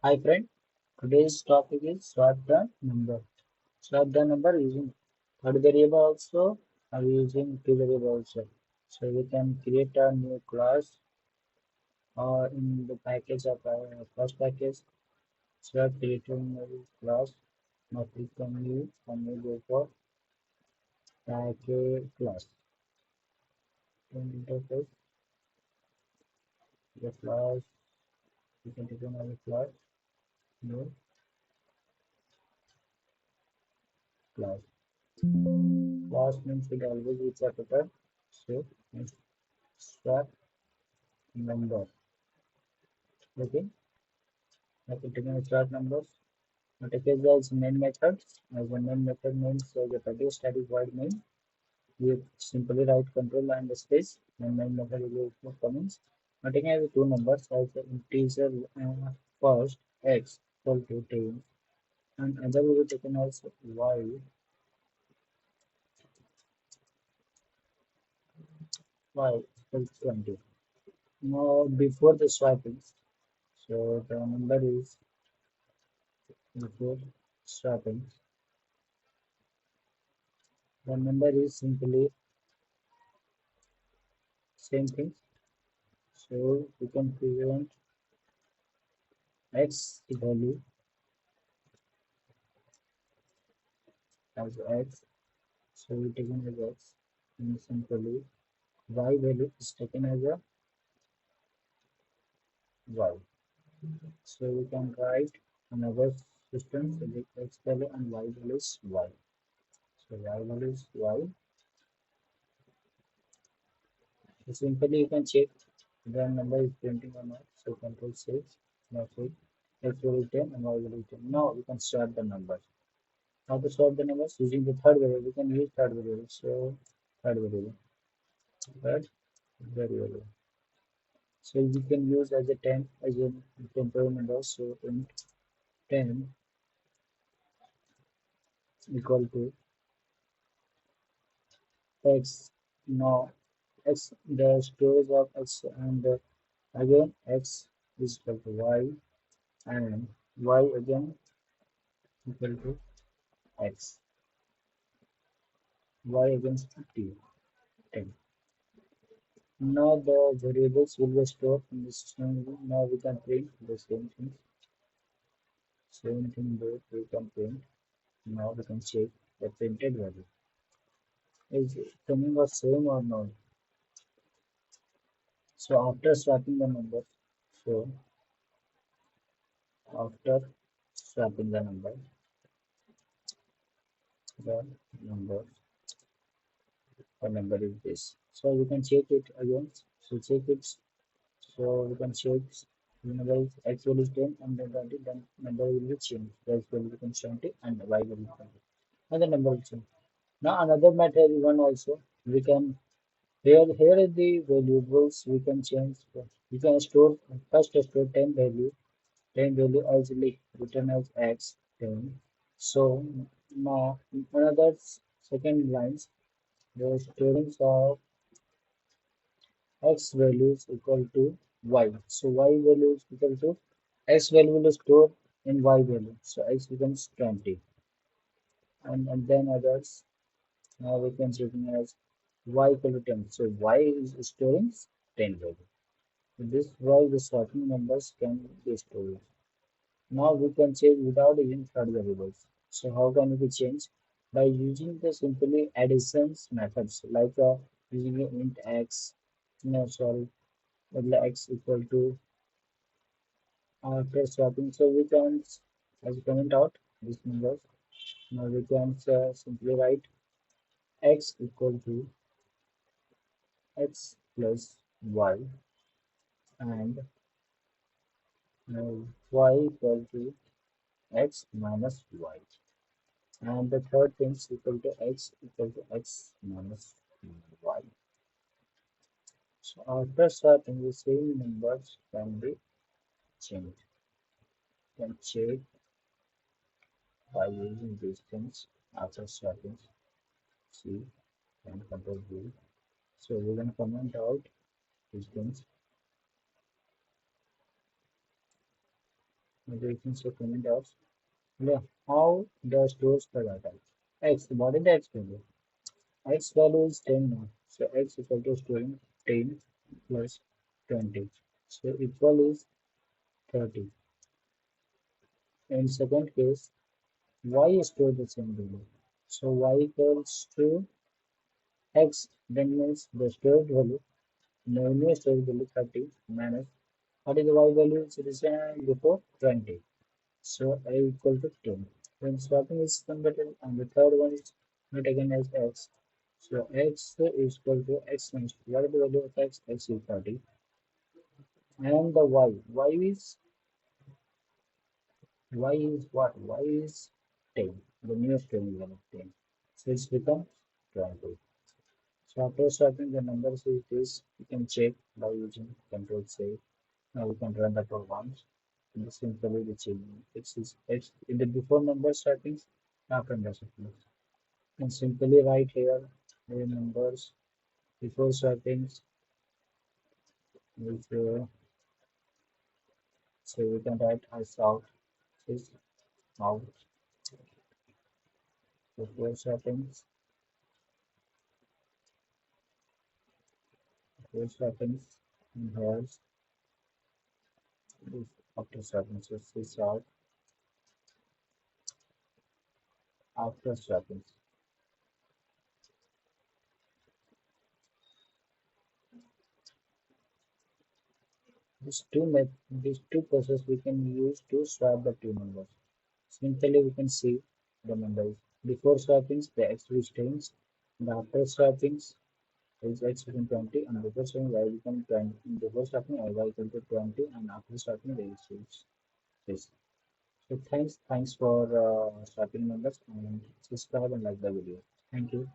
Hi friend, today's topic is swap the number. Swap the number using third variable also or using two variable also. So we can create a new class or in the package of our first package. Swap create a new class. Now click on new and we go for package class. In interface, the class, we can take another class, new class. Class means it always is a pattern. So swap number. Okay. After taking the chart numbers, now take it as main method. As the main method means the public static void main. You simply write control and space. And main method will be comments. Now taking as two numbers as the integer first x equal to 10 and other will be taken as y equal to 20. Now before the swapping, so the number is before swapping. The number is simply same thing. So we can present x value as x, so we taken as x, and simply y value is taken as a y. So we can write another system so the x value and y value is y. So y value is y. So simply you can check the number is printing or not. So control 6, now check x value 10 and y value 10. Now we can swap the numbers. How to swap the numbers? Using the third variable, we can use third variable. So third variable, third variable. So we can use as a 10 as a temporary number. So int 10 equal to x. Now x the storage of x and again x is equal to y and y again equal to x. Y again is 50, 10. Now the variables will be stored in the system. Now we can print the same thing. Same thing both we can print. Now we can check the printed value. Is it coming or same or not? So after swapping the numbers, so after swapping the number, the number is this. So we can check it again. So check it. So we can check the number is x value is 10 and then 20, then number will be changed. X value becomes 20 and y value is 20. And the number will change. Now another method one also we can here is the variables we can change. We can store first store 10 value as written as x 10. So now another second lines the storing of x values equal to y. So y value is equal to x value will store in y value. So x becomes 20 and then others now we can check as y equal to 10. So y is storing 10 value. So this way the sorting numbers can be stored. Now we can change without using third variables. So how can we change? By using the simply additions methods like using int x, no sorry, x equal to after swapping. So we can as comment out these numbers. Now we can simply write x equal to x plus y and y equal to x minus y. And the third thing is equal to x minus y. So after swapping, the same numbers can be changed. You can check by using these things after swapping. C and control V. So we can comment out these things. You can say comment out. Yeah. How the stores the data? X. What is the X value? X value is 10 now. So X is equal to storing 10 plus 20. So equal is 30. In second case, Y store the same value. So Y equals to X, then means the stored value. No new stored value 30 minus what is the Y value? It is before 20. So I equal to 10. When swapping is converted and the third one is not again as X. So X is equal to X times what is the value of X? X is 30. And the Y. Y is what? Y is 10. The newest value of 10. So it's become 20. So after swapping the numbers is this, you can check by using control save. Now we can run the programs. And simply the change. X is X in the before number swappings, after the swappings. And simply write here the numbers before swappings with so we can write as out is out before swappings, before swappings, and here is after swappings. So this is out after swappings. These two processes we can use to swap the two numbers. Simply we can see the numbers. Before swappings, the x retains. And after swappings is x become 20 and before swapping y become 20. Before swapping y equal to 20 and after swapping the x is this. So thanks for swapping numbers and subscribe and like the video. Thank you.